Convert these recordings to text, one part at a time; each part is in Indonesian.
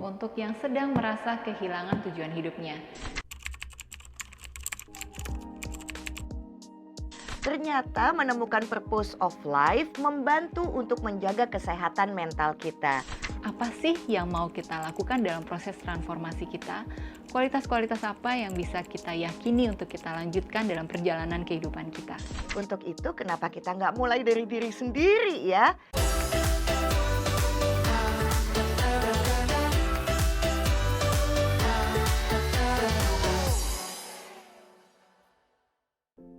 untuk yang sedang merasa kehilangan tujuan hidupnya. Ternyata menemukan purpose of life membantu untuk menjaga kesehatan mental kita. Apa sih yang mau kita lakukan dalam proses transformasi kita? Kualitas-kualitas apa yang bisa kita yakini untuk kita lanjutkan dalam perjalanan kehidupan kita? Untuk itu kenapa kita nggak mulai dari diri sendiri ya?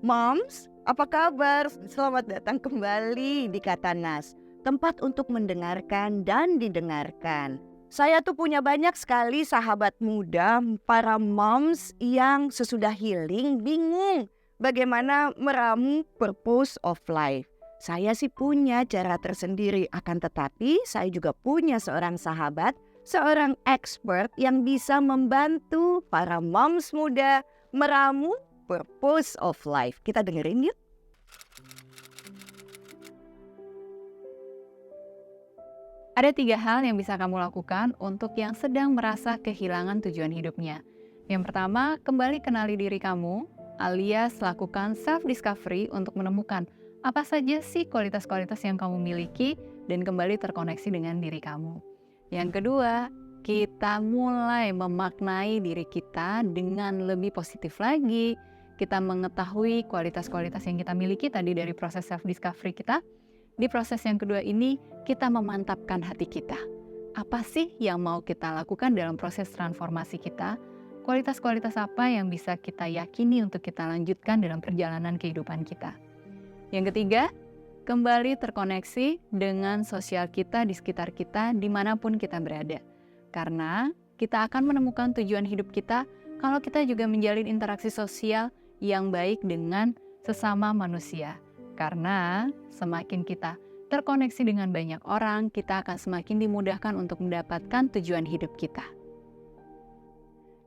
Moms, apa kabar? Selamat datang kembali di Kata Nas, tempat untuk mendengarkan dan didengarkan. Saya tuh punya banyak sekali sahabat muda, para moms yang sesudah healing bingung bagaimana meramu purpose of life. Saya sih punya cara tersendiri, akan tetapi saya juga punya seorang sahabat, seorang expert yang bisa membantu para moms muda meramu purpose of life. Kita dengerin yuk. Ada 3 hal yang bisa kamu lakukan untuk yang sedang merasa kehilangan tujuan hidupnya. Yang pertama, kembali kenali diri kamu, alias lakukan self-discovery untuk menemukan apa saja sih kualitas-kualitas yang kamu miliki dan kembali terkoneksi dengan diri kamu. Yang kedua, kita mulai memaknai diri kita dengan lebih positif lagi. Kita mengetahui kualitas-kualitas yang kita miliki tadi dari proses self-discovery kita. Di proses yang kedua ini, kita memantapkan hati kita. Apa sih yang mau kita lakukan dalam proses transformasi kita? Kualitas-kualitas apa yang bisa kita yakini untuk kita lanjutkan dalam perjalanan kehidupan kita? Yang ketiga, kembali terkoneksi dengan sosial kita di sekitar kita dimanapun kita berada. Karena kita akan menemukan tujuan hidup kita kalau kita juga menjalin interaksi sosial yang baik dengan sesama manusia. Karena semakin kita terkoneksi dengan banyak orang, kita akan semakin dimudahkan untuk mendapatkan tujuan hidup kita.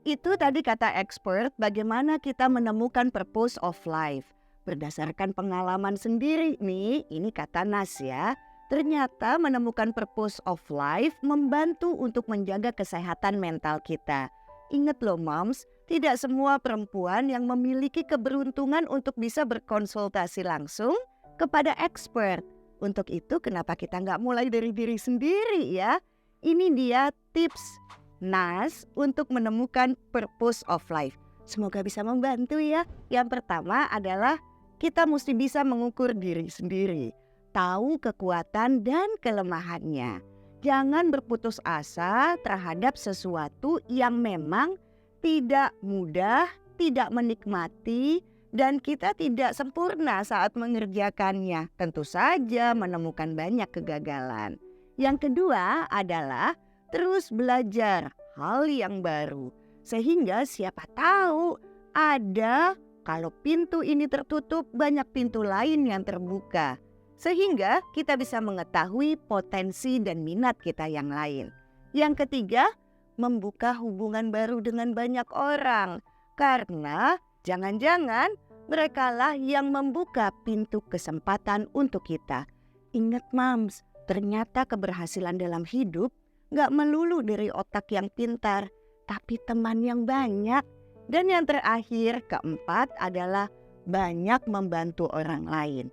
Itu tadi kata expert bagaimana kita menemukan purpose of life. Berdasarkan pengalaman sendiri nih, ini kata Nas ya. Ternyata menemukan purpose of life membantu untuk menjaga kesehatan mental kita. Ingat loh moms, tidak semua perempuan yang memiliki keberuntungan untuk bisa berkonsultasi langsung kepada expert. Untuk itu kenapa kita nggak mulai dari diri sendiri ya? Ini dia tips Nas untuk menemukan purpose of life. Semoga bisa membantu ya. Yang pertama adalah kita mesti bisa mengukur diri sendiri. Tahu kekuatan dan kelemahannya. Jangan berputus asa terhadap sesuatu yang memang tidak mudah, tidak menikmati, dan kita tidak sempurna saat mengerjakannya. Tentu saja menemukan banyak kegagalan. Yang kedua adalah terus belajar hal yang baru. Sehingga siapa tahu ada kalau pintu ini tertutup, banyak pintu lain yang terbuka. Sehingga kita bisa mengetahui potensi dan minat kita yang lain. Yang ketiga, membuka hubungan baru dengan banyak orang. Karena jangan-jangan merekalah yang membuka pintu kesempatan untuk kita. Ingat moms, ternyata keberhasilan dalam hidup gak melulu dari otak yang pintar, tapi teman yang banyak. Dan yang terakhir, keempat adalah banyak membantu orang lain.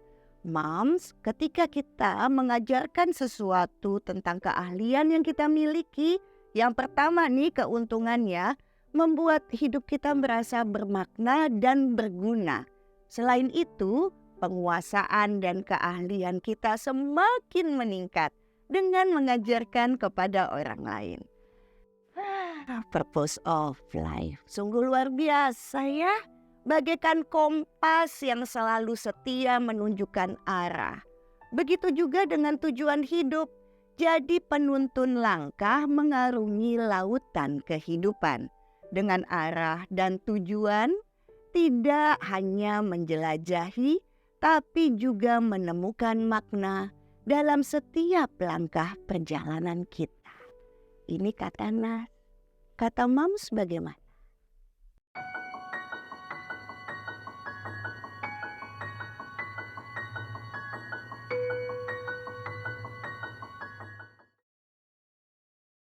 Moms, ketika kita mengajarkan sesuatu tentang keahlian yang kita miliki, yang pertama nih keuntungannya membuat hidup kita merasa bermakna dan berguna. Selain itu, penguasaan dan keahlian kita semakin meningkat dengan mengajarkan kepada orang lain. Purpose of life, sungguh luar biasa ya. Bagaikan kompas yang selalu setia menunjukkan arah. Begitu juga dengan tujuan hidup, jadi penuntun langkah mengarungi lautan kehidupan. Dengan arah dan tujuan, tidak hanya menjelajahi, tapi juga menemukan makna dalam setiap langkah perjalanan kita. Ini kata Nas, kata moms bagaimana?